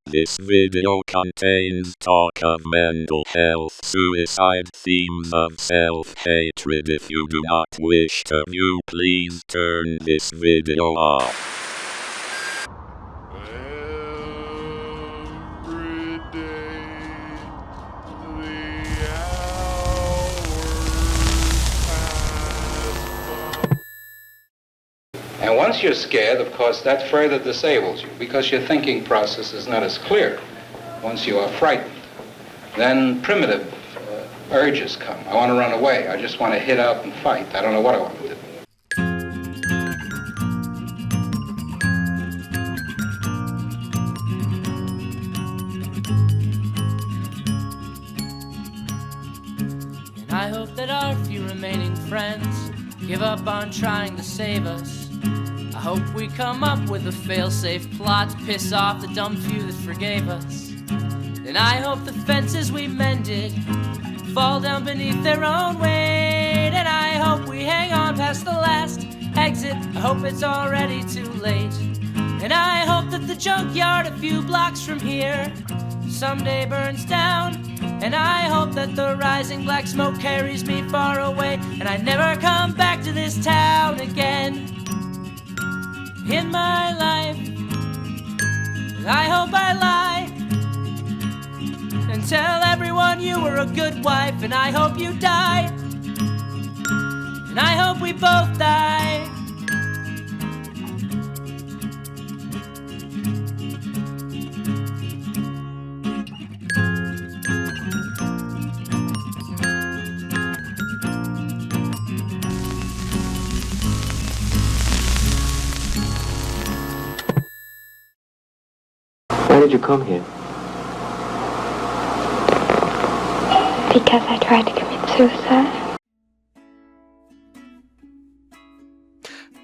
This video contains talk of mental health, suicide, themes of self-hatred. If you do not wish to view, please turn this video off. And once you're scared, of course, that further disables you because your thinking process is not as clear once you are frightened. Then primitive urges come. I want to run away. I just want to hit out and fight. I don't know what I want to do. And I hope that our few remaining friends give up on trying to save us. I hope we come up with a fail-safe plot to piss off the dumb few that forgave us. And I hope the fences we mended fall down beneath their own weight. And I hope we hang on past the last exit. I hope it's already too late. And I hope that the junkyard a few blocks from here someday burns down. And I hope that the rising black smoke carries me far away, and I never come back to this town again in my life. I hope I lie and tell everyone you were a good wife, and I hope you die, and I hope we both die. Why did you come here? Because I tried to commit suicide.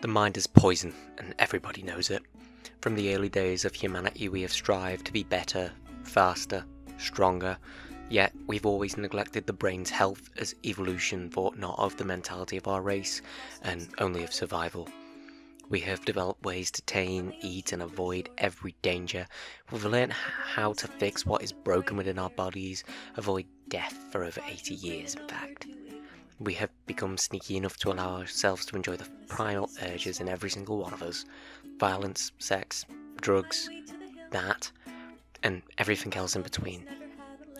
The mind is poison, and everybody knows it. From the early days of humanity, we have strived to be better, faster, stronger, yet we've always neglected the brain's health as evolution thought not of the mentality of our race, and only of survival. We have developed ways to tame, eat, and avoid every danger. We've learned how to fix what is broken within our bodies, avoid death for over 80 years, in fact. We have become sneaky enough to allow ourselves to enjoy the primal urges in every single one of us. Violence, sex, drugs, that, and everything else in between.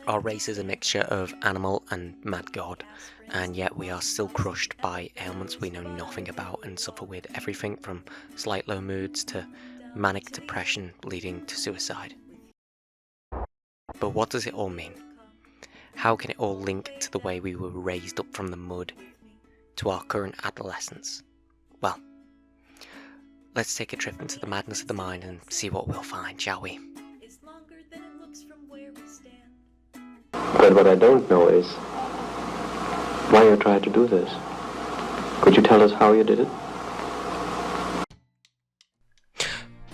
Our race is a mixture of animal and mad god, and yet we are still crushed by ailments we know nothing about and suffer with everything from slight low moods to manic depression leading to suicide. But what does it all mean? How can it all link to the way we were raised up from the mud to our current adolescence? Well, let's take a trip into the madness of the mind and see what we'll find, shall we? But what I don't know is why you tried to do this. Could you tell us how you did it?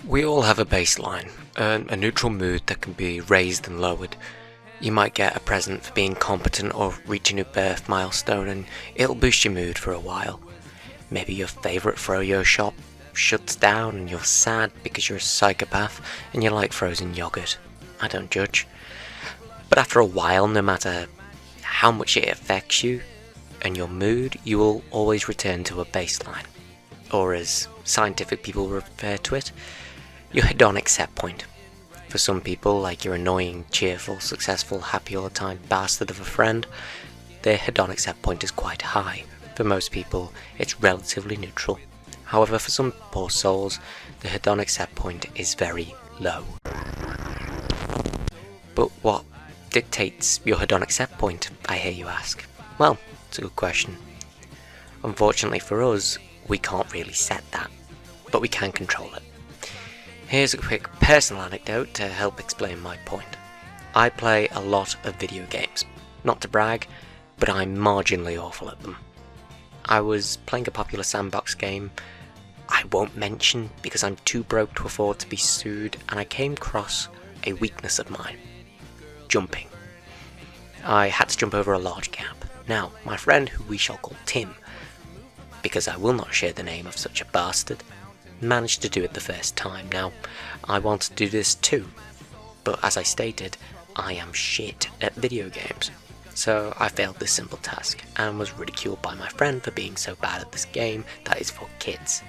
We all have a baseline, a neutral mood that can be raised and lowered. You might get a present for being competent or reach a new birth milestone and it'll boost your mood for a while. Maybe your favourite froyo shop shuts down and you're sad because you're a psychopath and you like frozen yogurt. I don't judge. But after a while, no matter how much it affects you and your mood, you will always return to a baseline. Or as scientific people refer to it, your hedonic set point. For some people, like your annoying, cheerful, successful, happy all the time bastard of a friend, their hedonic set point is quite high. For most people, it's relatively neutral. However, for some poor souls, the hedonic set point is very low. But what dictates your hedonic set point, I hear you ask? Well, it's a good question. Unfortunately for us, we can't really set that, but we can control it. Here's a quick personal anecdote to help explain my point. I play a lot of video games. Not to brag, but I'm marginally awful at them. I was playing a popular sandbox game I won't mention because I'm too broke to afford to be sued, and I came across a weakness of mine. Jumping. I had to jump over a large gap. Now, my friend, who we shall call Tim, because I will not share the name of such a bastard, managed to do it the first time. Now, I want to do this too, But as I stated, I am shit at video games. So I failed this simple task and was ridiculed by my friend for being so bad at this game that is for kids.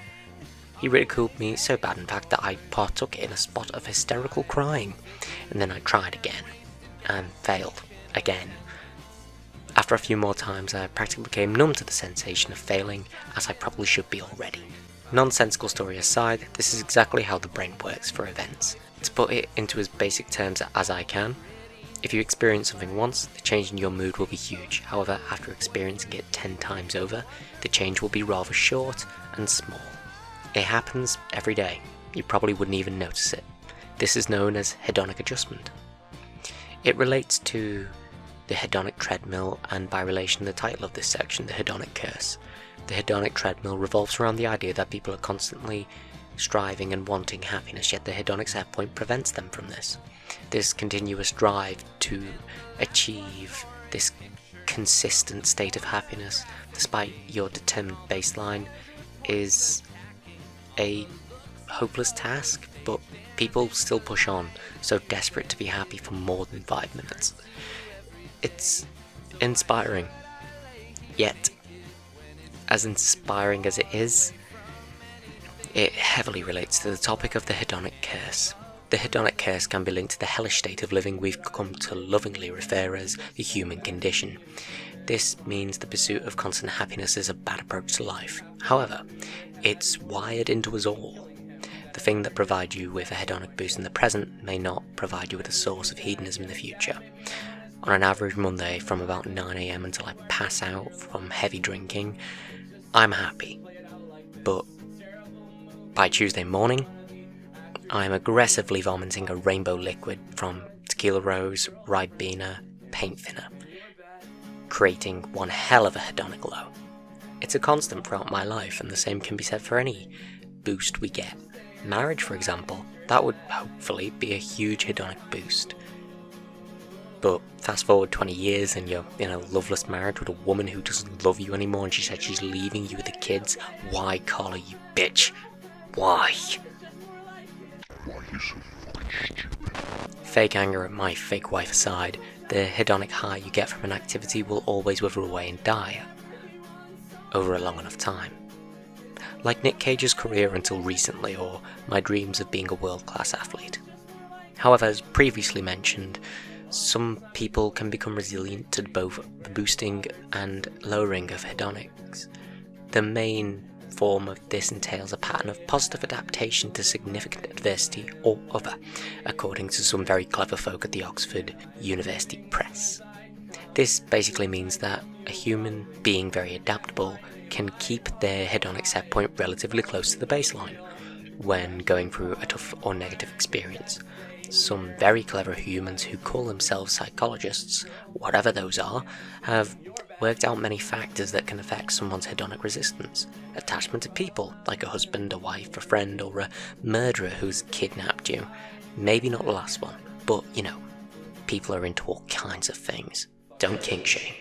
He ridiculed me so bad in fact that I partook in a spot of hysterical crying, and then I tried again, and failed again. After a few more times I practically became numb to the sensation of failing, as I probably should be already. Nonsensical story aside, this is exactly how the brain works for events. To put it into as basic terms as I can, if you experience something once, the change in your mood will be huge. However, after experiencing it 10 times over, the change will be rather short and small. It happens every day. You probably wouldn't even notice it. This is known as hedonic adjustment. It relates to the hedonic treadmill, and by relation the title of this section, the hedonic curse. The hedonic treadmill revolves around the idea that people are constantly striving and wanting happiness, yet the hedonic set point prevents them from this. This continuous drive to achieve this consistent state of happiness, despite your determined baseline, is a hopeless task, but people still push on, so desperate to be happy for more than 5 minutes. It's inspiring, yet as inspiring as it is, it heavily relates to the topic of the hedonic curse. The hedonic curse can be linked to the hellish state of living we've come to lovingly refer as the human condition. This means the pursuit of constant happiness is a bad approach to life. However, it's wired into us all. The thing that provides you with a hedonic boost in the present may not provide you with a source of hedonism in the future. On an average Monday, from about 9 AM until I pass out from heavy drinking, I'm happy. But by Tuesday morning, I'm aggressively vomiting a rainbow liquid from tequila rose, ribena, paint thinner, creating one hell of a hedonic low. It's a constant throughout my life, and the same can be said for any boost we get. Marriage, for example, that would hopefully be a huge hedonic boost. But fast forward 20 years and you're in a loveless marriage with a woman who doesn't love you anymore, and she said she's leaving you with the kids. Why, Carla, you bitch? Why? Why are you so fucking stupid? Fake anger at my fake wife aside, the hedonic high you get from an activity will always wither away and die over a long enough time. Like Nick Cage's career until recently, or my dreams of being a world-class athlete. However, as previously mentioned, some people can become resilient to both the boosting and lowering of hedonics. The main form of this entails a pattern of positive adaptation to significant adversity or other, according to some very clever folk at the Oxford University Press. This basically means that a human being very adaptable can keep their hedonic set point relatively close to the baseline when going through a tough or negative experience. Some very clever humans who call themselves psychologists, whatever those are, have worked out many factors that can affect someone's hedonic resistance. Attachment to people, like a husband, a wife, a friend, or a murderer who's kidnapped you. Maybe not the last one, but you know, people are into all kinds of things. Don't kink shame.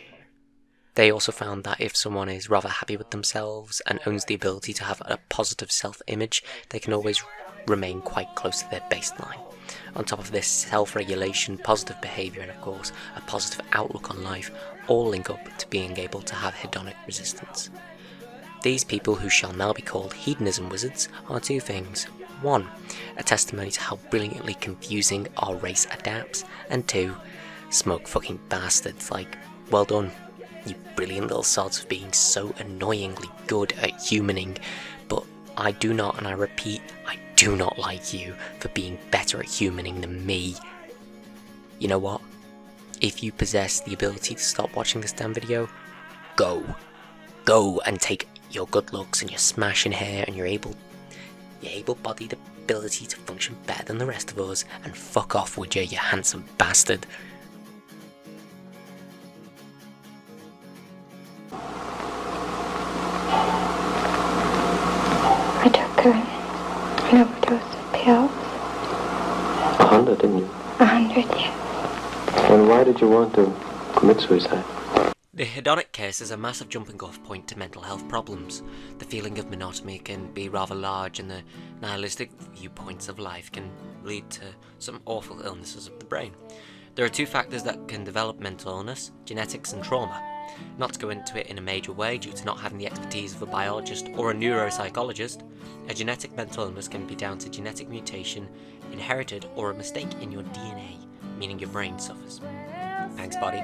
They also found that if someone is rather happy with themselves and owns the ability to have a positive self-image, they can always remain quite close to their baseline. On top of this, self-regulation, positive behaviour, and of course a positive outlook on life all link up to being able to have hedonic resistance. These people, who shall now be called hedonism wizards, are two things. 1, a testimony to how brilliantly confusing our race adapts, and 2, smoke fucking bastards. Like, well done, you brilliant little sods for being so annoyingly good at humaning, but I do not, and I repeat, I do not like you for being better at humaning than me. You know what? If you possess the ability to stop watching this damn video, go and take your good looks and your smashing hair and your able-bodied ability to function better than the rest of us, and fuck off, would you handsome bastard. I took an overdose of pills. 100, didn't you? 100, yes. And why did you want to commit suicide? The hedonic case is a massive jumping off point to mental health problems. The feeling of monotony can be rather large, and the nihilistic viewpoints of life can lead to some awful illnesses of the brain. There are two factors that can develop mental illness: genetics and trauma. Not to go into it in a major way due to not having the expertise of a biologist or a neuropsychologist, a genetic mental illness can be down to genetic mutation, inherited, or a mistake in your DNA, meaning your brain suffers. Thanks, buddy.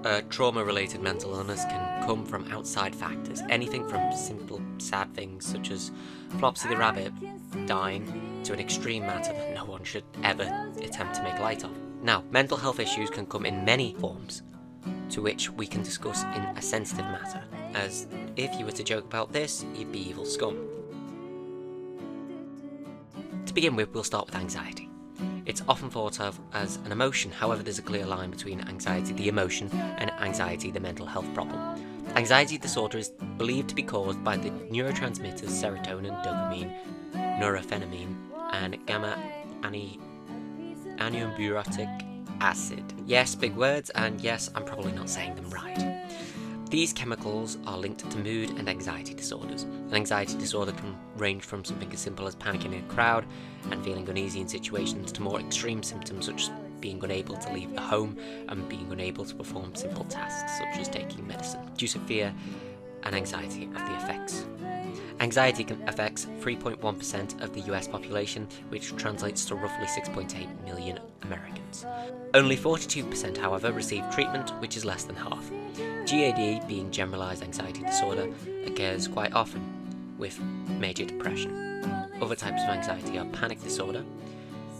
A trauma-related mental illness can come from outside factors, anything from simple sad things such as Flopsy the rabbit dying to an extreme matter that no one should ever attempt to make light of. Now, mental health issues can come in many forms, to which we can discuss in a sensitive matter, as if you were to joke about this, you'd be evil scum. To begin with, we'll start with anxiety. It's often thought of as an emotion, however there's a clear line between anxiety the emotion and anxiety the mental health problem. Anxiety disorder is believed to be caused by the neurotransmitters serotonin, dopamine, norepinephrine, and gamma-aminobutyric acid. Yes, big words, and yes, I'm probably not saying them right. These chemicals are linked to mood and anxiety disorders. An anxiety disorder can range from something as simple as panicking in a crowd and feeling uneasy in situations to more extreme symptoms such as being unable to leave the home and being unable to perform simple tasks such as taking medicine due to fear and anxiety of the effects. Anxiety affects 3.1% of the US population, which translates to roughly 6.8 million Americans. Only 42%, however, receive treatment, which is less than half. GAD, being generalized anxiety disorder, occurs quite often with major depression. Other types of anxiety are panic disorder,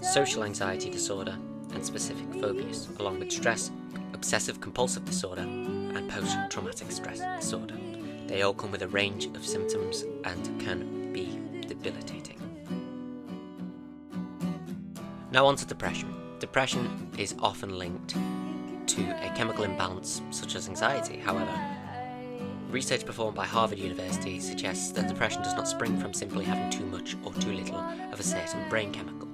social anxiety disorder, and specific phobias, along with stress, obsessive compulsive disorder, and post-traumatic stress disorder. They all come with a range of symptoms and can be debilitating. Now on to depression. Depression is often linked to a chemical imbalance such as anxiety. However, research performed by Harvard University suggests that depression does not spring from simply having too much or too little of a certain brain chemical.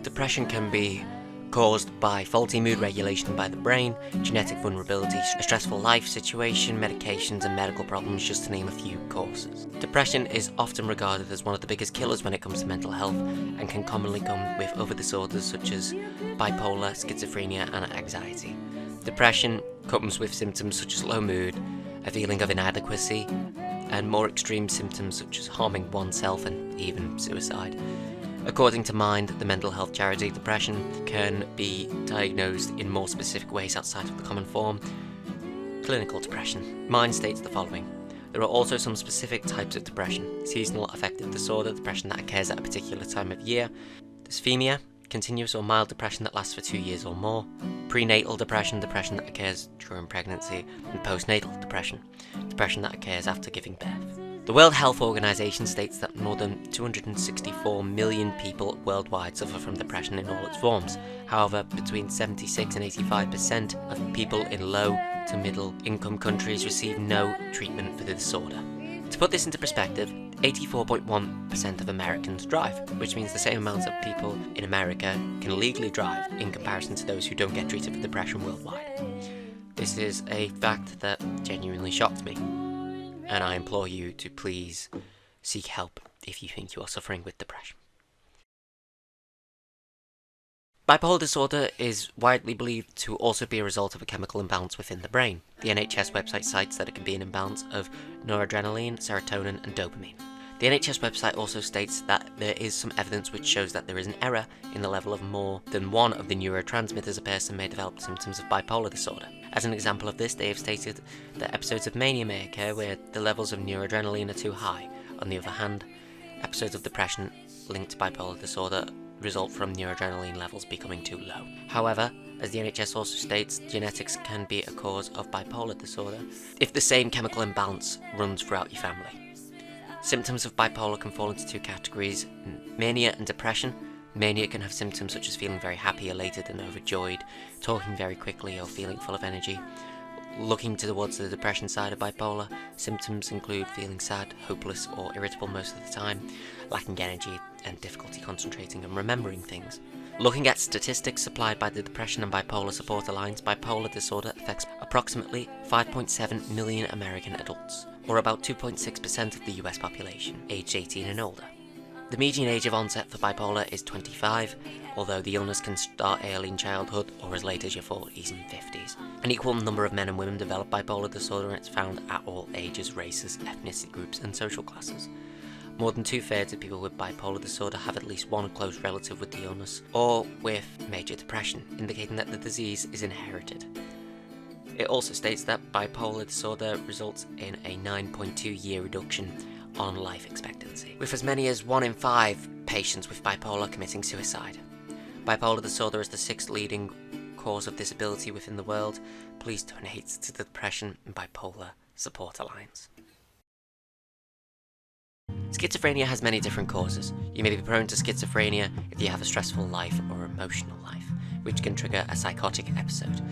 Depression can be caused by faulty mood regulation by the brain, genetic vulnerability, a stressful life situation, medications, and medical problems, just to name a few causes. Depression is often regarded as one of the biggest killers when it comes to mental health, and can commonly come with other disorders such as bipolar, schizophrenia, and anxiety. Depression comes with symptoms such as low mood, a feeling of inadequacy, and more extreme symptoms such as harming oneself and even suicide. According to Mind, the mental health charity, depression can be diagnosed in more specific ways outside of the common form. Clinical depression. Mind states the following: there are also some specific types of depression: seasonal affective disorder, depression that occurs at a particular time of year; dysthymia, continuous or mild depression that lasts for 2 years or more; prenatal depression, depression that occurs during pregnancy; and postnatal depression, depression that occurs after giving birth. The World Health Organization states that more than 264 million people worldwide suffer from depression in all its forms. However, between 76 and 85% of people in low to middle income countries receive no treatment for the disorder. To put this into perspective, 84.1% of Americans drive, which means the same amount of people in America can legally drive in comparison to those who don't get treated for depression worldwide. This is a fact that genuinely shocked me, and I implore you to please seek help if you think you are suffering with depression. Bipolar disorder is widely believed to also be a result of a chemical imbalance within the brain. The NHS website cites that it can be an imbalance of noradrenaline, serotonin, and dopamine. The NHS website also states that there is some evidence which shows that there is an error in the level of more than one of the neurotransmitters a person may develop symptoms of bipolar disorder. As an example of this, they have stated that episodes of mania may occur where the levels of noradrenaline are too high. On the other hand, episodes of depression linked to bipolar disorder result from noradrenaline levels becoming too low. However, as the NHS also states, genetics can be a cause of bipolar disorder if the same chemical imbalance runs throughout your family. Symptoms of bipolar can fall into two categories: mania and depression. Mania can have symptoms such as feeling very happy, elated, and overjoyed, talking very quickly, or feeling full of energy. Looking towards the depression side of bipolar, symptoms include feeling sad, hopeless, or irritable most of the time, lacking energy, and difficulty concentrating and remembering things. Looking at statistics supplied by the Depression and Bipolar Support Alliance, bipolar disorder affects approximately 5.7 million American adults, or about 2.6% of the US population, aged 18 and older. The median age of onset for bipolar is 25, although the illness can start early in childhood or as late as your 40s and 50s. An equal number of men and women develop bipolar disorder, and it's found at all ages, races, ethnicity groups, and social classes. More than 2/3 of people with bipolar disorder have at least one close relative with the illness, or with major depression, indicating that the disease is inherited. It also states that bipolar disorder results in a 9.2-year reduction on life expectancy, with as many as 1 in 5 patients with bipolar committing suicide. Bipolar disorder is the 6th leading cause of disability within the world. Please donate to the Depression and Bipolar Support Alliance. Schizophrenia has many different causes. You may be prone to schizophrenia if you have a stressful life or emotional life, which can trigger a psychotic episode.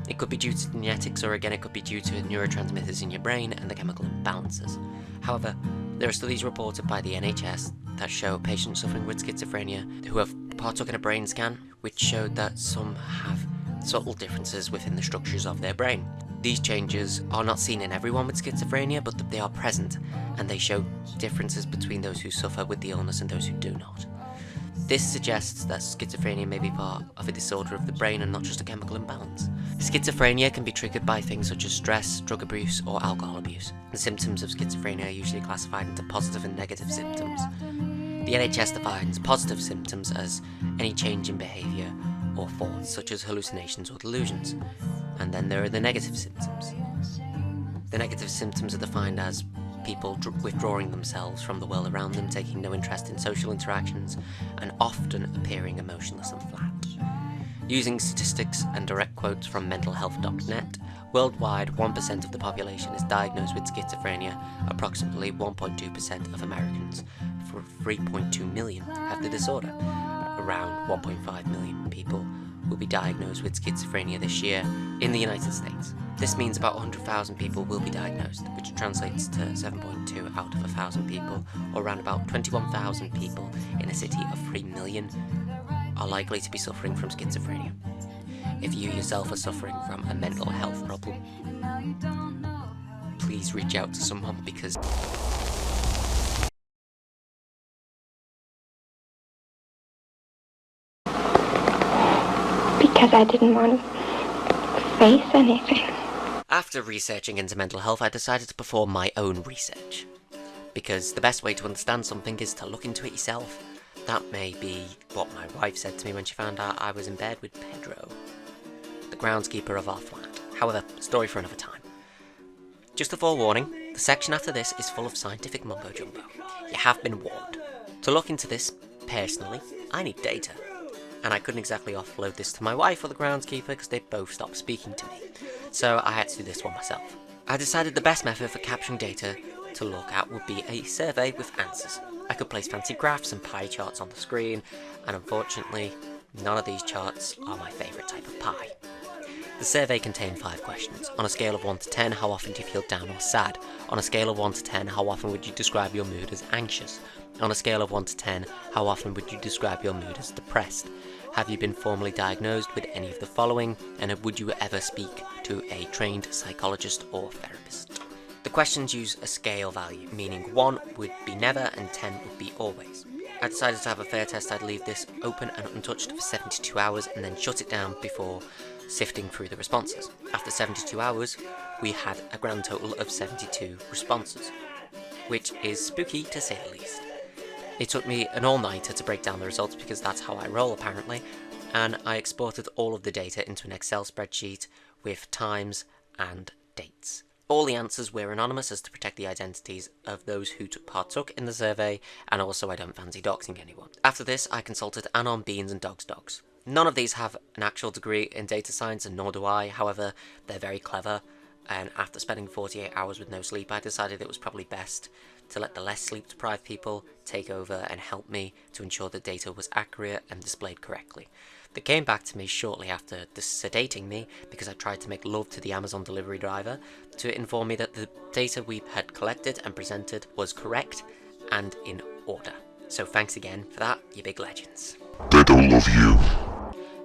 It could be due to genetics, or again it could be due to neurotransmitters in your brain and the chemical imbalances. However, there are studies reported by the NHS that show patients suffering with schizophrenia who have partook in a brain scan, which showed that some have subtle differences within the structures of their brain. These changes are not seen in everyone with schizophrenia, but they are present, and they show differences between those who suffer with the illness and those who do not. This suggests that schizophrenia may be part of a disorder of the brain and not just a chemical imbalance. Schizophrenia can be triggered by things such as stress, drug abuse, or alcohol abuse. The symptoms of schizophrenia are usually classified into positive and negative symptoms. The NHS defines positive symptoms as any change in behaviour or thoughts, such as hallucinations or delusions. And then there are the negative symptoms. The negative symptoms are defined as people withdrawing themselves from the world around them, taking no interest in social interactions, and often appearing emotionless and flat. Using statistics and direct quotes from mentalhealth.net, worldwide 1% of the population is diagnosed with schizophrenia. Approximately 1.2% of Americans, for 3.2 million, have the disorder. Around 1.5 million people will be diagnosed with schizophrenia this year in the United States. This means about 100,000 people will be diagnosed, which translates to 7.2 out of 1,000 people, or around about 21,000 people in a city of 3 million are likely to be suffering from schizophrenia. If you yourself are suffering from a mental health problem, please reach out to someone, because I didn't want to face anything. After researching into mental health, I decided to perform my own research. Because the best way to understand something is to look into it yourself. That may be what my wife said to me when she found out I was in bed with Pedro, the groundskeeper of our flat. However, story for another time. Just a forewarning, the section after this is full of scientific mumbo-jumbo. You have been warned. To look into this, personally, I need data. And I couldn't exactly offload this to my wife or the groundskeeper because they both stopped speaking to me. So I had to do this one myself. I decided the best method for capturing data to look at would be a survey with answers. I could place fancy graphs and pie charts on the screen, and unfortunately, none of these charts are my favourite type of pie. The survey contained 5 questions. On a scale of 1 to 10, how often do you feel down or sad? On a scale of 1 to 10, how often would you describe your mood as anxious? On a scale of 1 to 10, how often would you describe your mood as depressed? Have you been formally diagnosed with any of the following, and would you ever speak to a trained psychologist or therapist? The questions use a scale value, meaning 1 would be never and 10 would be always. I decided to have a fair test. I'd leave this open and untouched for 72 hours and then shut it down before sifting through the responses. After 72 hours, we had a grand total of 72 responses, which is spooky to say the least. It took me an all-nighter to break down the results because that's how I roll apparently, and I exported all of the data into an Excel spreadsheet with times and dates. All the answers were anonymous as to protect the identities of those who partook in the survey, and also I don't fancy doxing anyone. After this, I consulted Anon, Beans and Dogs Dogs. None of these have an actual degree in data science, and nor do I. However, they're very clever, and after spending 48 hours with no sleep, I decided it was probably best to let the less sleep-deprived people take over and help me to ensure the data was accurate and displayed correctly. They came back to me shortly after sedating me because I tried to make love to the Amazon delivery driver to inform me that the data we had collected and presented was correct and in order. So thanks again for that, you big legends. They don't love you.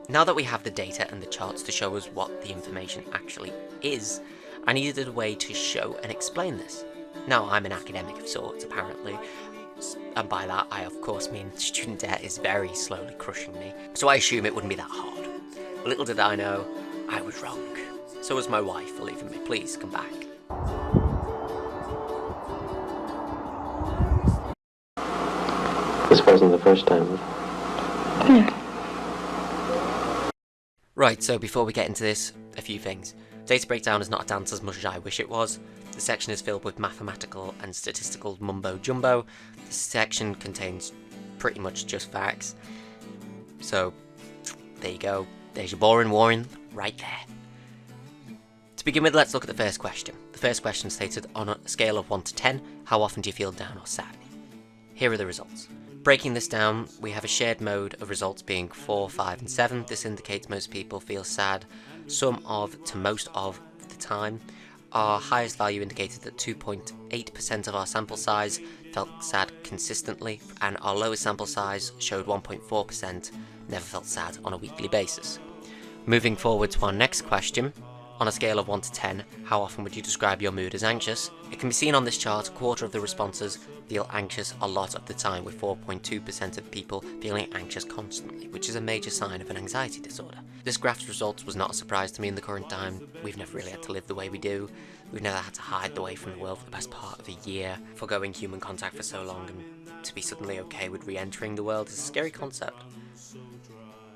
Now that we have the data and the charts to show us what the information actually is, I needed a way to show and explain this. Now, I'm an academic of sorts, apparently, and by that I of course mean student debt is very slowly crushing me, so I assume it wouldn't be that hard. But little did I know, I was wrong. So was my wife for leaving me. Please, come back. This wasn't the first time. No. Right, so before we get into this, a few things. Data breakdown is not a dance as much as I wish it was. The section is filled with mathematical and statistical mumbo-jumbo. This section contains pretty much just facts. So, there you go. There's your boring warning right there. To begin with, let's look at the first question. The first question stated, on a scale of 1 to 10, how often do you feel down or sad? Here are the results. Breaking this down, we have a shared mode of results being 4, 5 and 7. This indicates most people feel sad some of to most of the time. Our highest value indicated that 2.8% of our sample size felt sad consistently, and our lowest sample size showed 1.4% never felt sad on a weekly basis. Moving forward to our next question, on a scale of 1 to 10, how often would you describe your mood as anxious? It can be seen on this chart, a quarter of the responses feel anxious a lot of the time, with 4.2% of people feeling anxious constantly, which is a major sign of an anxiety disorder. This graph's results was not a surprise to me in the current time. We've never really had to live the way we do. We've never had to hide away from the world for the best part of a year, foregoing human contact for so long, and to be suddenly okay with re-entering the world is a scary concept.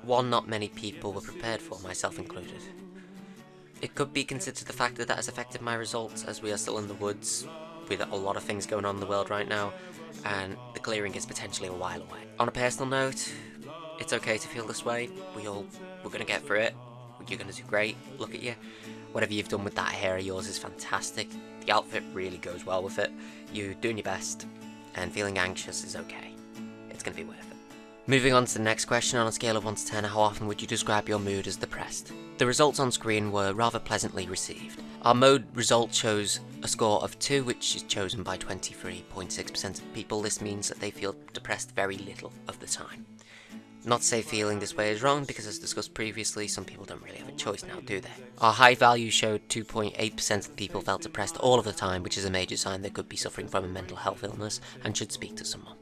One not many people were prepared for, myself included. It could be considered the fact that has affected my results, as we are still in the woods with a lot of things going on in the world right now, and the clearing is potentially a while away. On a personal note, it's okay to feel this way. We're gonna get through it. You're gonna do great. Look at you. Whatever you've done with that hair of yours is fantastic. The outfit really goes well with it. You're doing your best, and feeling anxious is okay. It's gonna be worth it. Moving on to the next question, on a scale of 1 to 10, how often would you describe your mood as depressed? The results on screen were rather pleasantly received. Our mode result shows a score of 2, which is chosen by 23.6% of people. This means that they feel depressed very little of the time. Not to say feeling this way is wrong, because as discussed previously, some people don't really have a choice now, do they? Our high value showed 2.8% of people felt depressed all of the time, which is a major sign they could be suffering from a mental health illness and should speak to someone.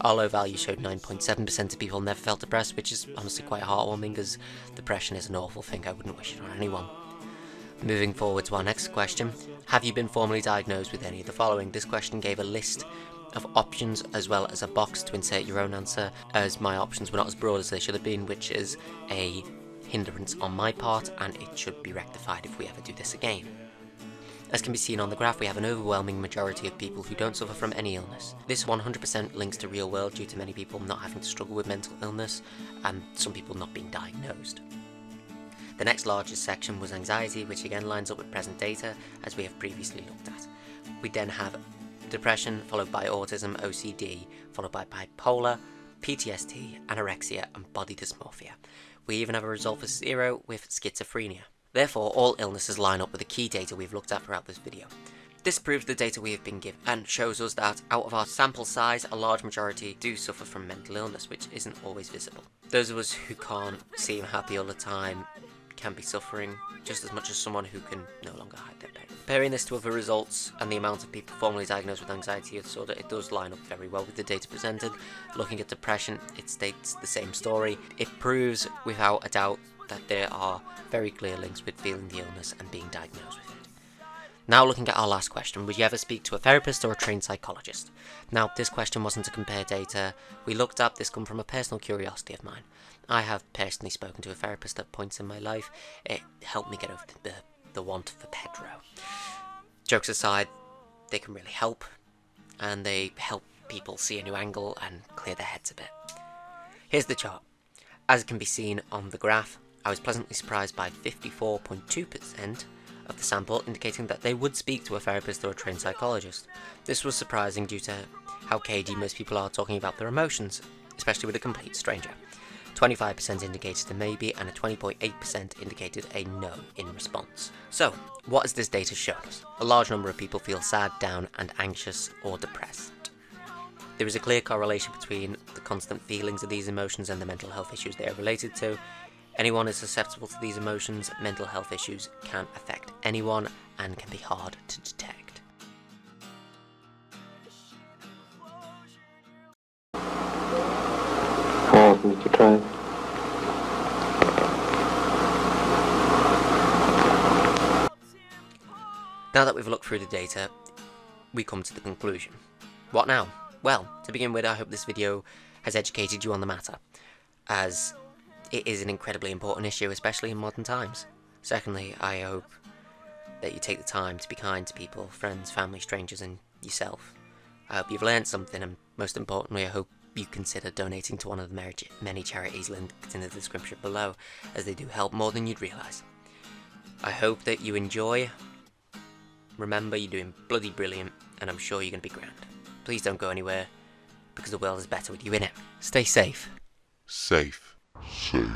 Our low value showed 9.7% of people never felt depressed, which is honestly quite heartwarming, as depression is an awful thing. I wouldn't wish it on anyone. Moving forward to our next question, have you been formally diagnosed with any of the following? This question gave a list of options as well as a box to insert your own answer, as my options were not as broad as they should have been, which is a hindrance on my part, and it should be rectified if we ever do this again. As can be seen on the graph, we have an overwhelming majority of people who don't suffer from any illness. This 100% links to real world due to many people not having to struggle with mental illness and some people not being diagnosed. The next largest section was anxiety, which again lines up with present data as we have previously looked at. We then have depression, followed by autism, OCD, followed by bipolar, PTSD, anorexia and body dysmorphia. We even have a result for 0 with schizophrenia. Therefore, all illnesses line up with the key data we've looked at throughout this video. This proves the data we have been given and shows us that out of our sample size, a large majority do suffer from mental illness, which isn't always visible. Those of us who can't seem happy all the time can be suffering just as much as someone who can no longer hide their pain. Comparing this to other results and the amount of people formally diagnosed with anxiety disorder, it does line up very well with the data presented. Looking at depression, it states the same story. It proves without a doubt that there are very clear links with feeling the illness and being diagnosed with it. Now looking at our last question, would you ever speak to a therapist or a trained psychologist? Now, this question wasn't to compare data we looked at, this come from a personal curiosity of mine. I have personally spoken to a therapist at points in my life. It helped me get over the want for Pedro. Jokes aside, they can really help, and they help people see a new angle and clear their heads a bit. Here's the chart. As can be seen on the graph, I was pleasantly surprised by 54.2% of the sample indicating that they would speak to a therapist or a trained psychologist. This was surprising due to how cagey most people are talking about their emotions, especially with a complete stranger. 25% indicated a maybe, and a 20.8% indicated a no in response. So, what has this data shown us? A large number of people feel sad, down, and anxious or depressed. There is a clear correlation between the constant feelings of these emotions and the mental health issues they are related to. Anyone is susceptible to these emotions. Mental health issues can affect anyone and can be hard to detect. How often did you try? Now that we've looked through the data, we come to the conclusion. What now? Well, to begin with, I hope this video has educated you on the matter, as it is an incredibly important issue, especially in modern times. Secondly, I hope that you take the time to be kind to people, friends, family, strangers, and yourself. I hope you've learned something, and most importantly, I hope you consider donating to one of the many charities linked in the description below, as they do help more than you'd realise. I hope that you enjoy. Remember, you're doing bloody brilliant, and I'm sure you're going to be grand. Please don't go anywhere, because the world is better with you in it. Stay safe. Safe. Safe.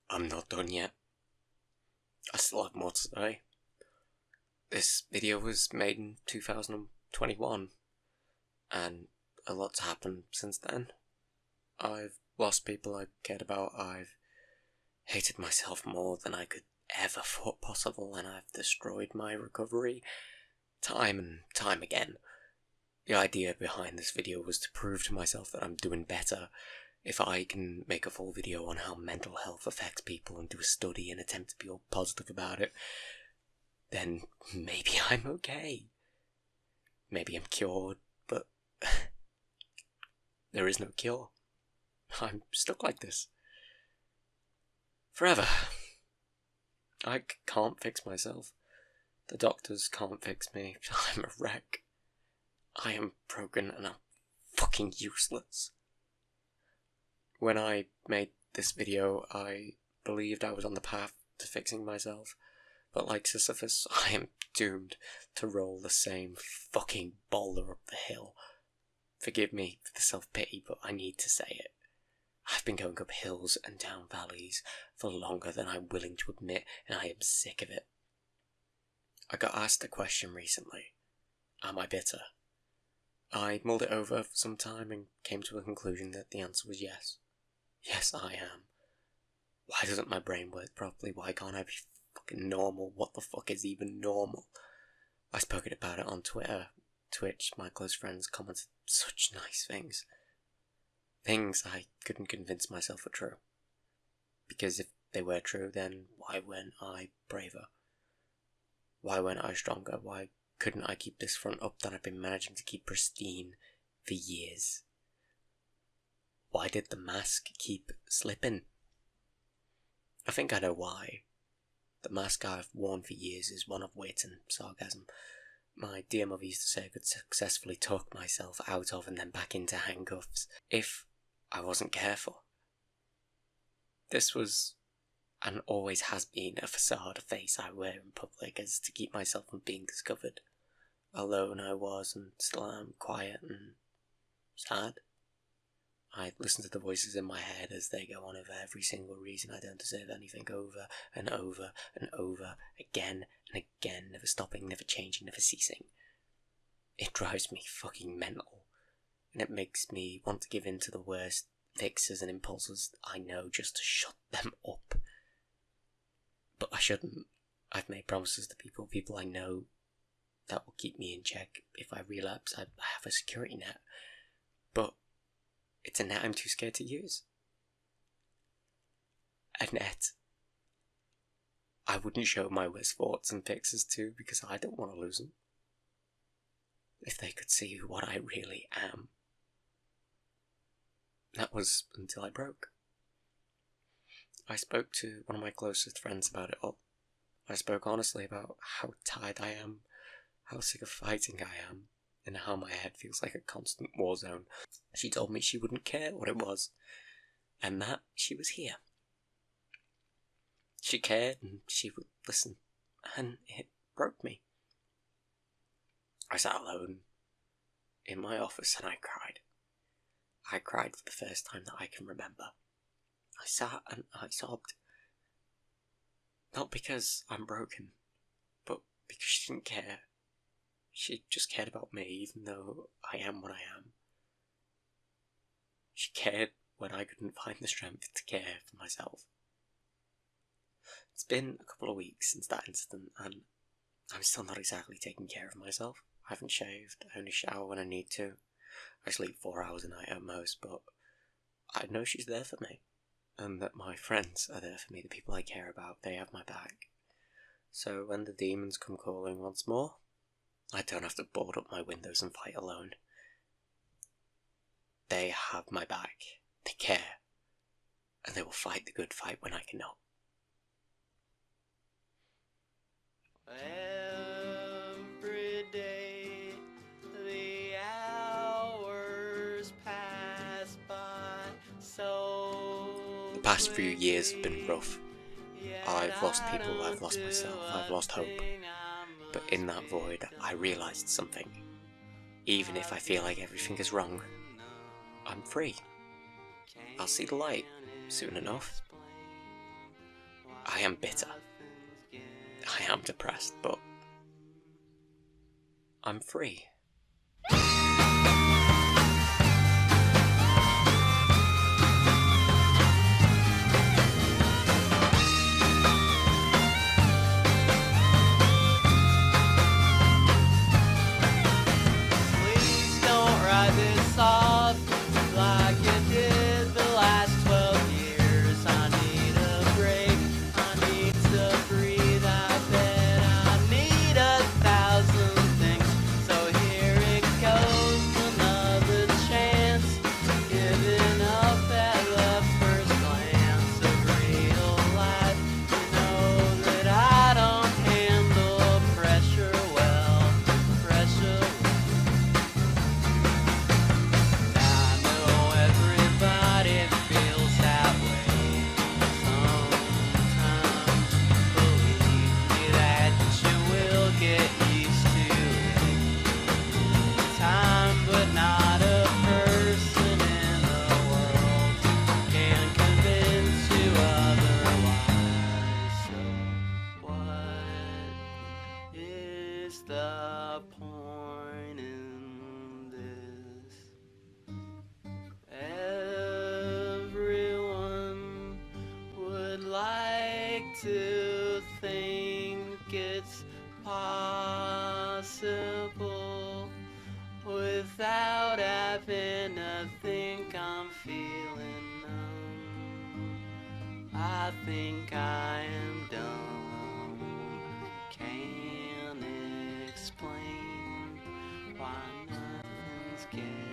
I'm not done yet. I still have more to say. This video was made in 2021, and a lot's happened since then. I've lost people I cared about, I've hated myself more than I could ever thought possible, and I've destroyed my recovery time and time again. The idea behind this video was to prove to myself that I'm doing better. If I can make a full video on how mental health affects people and do a study and attempt to be all positive about it, then maybe I'm okay. Maybe I'm cured, but there is no cure. I'm stuck like this. Forever. I can't fix myself. The doctors can't fix me. I'm a wreck. I am broken and I'm fucking useless. When I made this video, I believed I was on the path to fixing myself, but like Sisyphus, I am doomed to roll the same fucking boulder up the hill. Forgive me for the self-pity, but I need to say it. I've been going up hills and down valleys for longer than I'm willing to admit, and I am sick of it. I got asked a question recently. Am I bitter? I mulled it over for some time and came to a conclusion that the answer was yes. Yes, I am. Why doesn't my brain work properly? Why can't I be fucking normal? What the fuck is even normal? I spoke about it on Twitter, to which my close friends commented such nice things. Things I couldn't convince myself were true. Because if they were true, then why weren't I braver? Why weren't I stronger? Why couldn't I keep this front up that I've been managing to keep pristine for years? Why did the mask keep slipping? I think I know why. The mask I've worn for years is one of wit and sarcasm. My dear mother used to say I could successfully talk myself out of and then back into handcuffs if I wasn't careful. This was, and always has been, a facade, a face I wear in public as to keep myself from being discovered. Alone I was, and still am, quiet and sad. I listen to the voices in my head as they go on over every single reason I don't deserve anything, over and over and over, again and again, never stopping, never changing, never ceasing. It drives me fucking mental, and it makes me want to give in to the worst fixes and impulses I know just to shut them up. But I shouldn't. I've made promises to people I know that will keep me in check. If I relapse, I have a security net. But it's a net I'm too scared to use. A net I wouldn't show my worst thoughts and fixes to, because I don't want to lose them. If they could see what I really am. That was until I broke. I spoke to one of my closest friends about it all. I spoke honestly about how tired I am, how sick of fighting I am, and how my head feels like a constant war zone. She told me she wouldn't care what it was, and that she was here. She cared and she would listen, and it broke me. I sat alone in my office and I cried. I cried for the first time that I can remember. I sat and I sobbed. Not because I'm broken, but because she didn't care. She just cared about me, even though I am what I am. She cared when I couldn't find the strength to care for myself. It's been a couple of weeks since that incident, and I'm still not exactly taking care of myself. I haven't shaved, I only shower when I need to. I sleep 4 hours a night at most, but I know she's there for me. And that my friends are there for me, the people I care about, they have my back. So when the demons come calling once more, I don't have to board up my windows and fight alone. They have my back, they care, and they will fight the good fight when I cannot. Every day the hours pass by so The past few years have been rough. I've lost people, I've lost myself, I've lost hope. But in that void, I realised something. Even if I feel like everything is wrong, I'm free. I'll see the light soon enough. I am bitter. I am depressed, but I'm free. Please don't write this off like you did the last 12 years. I need a break, I need to breathe, I bet I need 1,000 things. So here it goes, another chance, giving up at the first glance of real life. You know that I don't handle pressure well, pressure well. I know everybody feels that way sometimes. Believe me that you will get used to it in time, but not a person in the world can convince you otherwise. So what is the point in this? Everyone would like to think it's possible without having to think I'm feeling numb. I think I am dumb. Can't explain why nothing's getting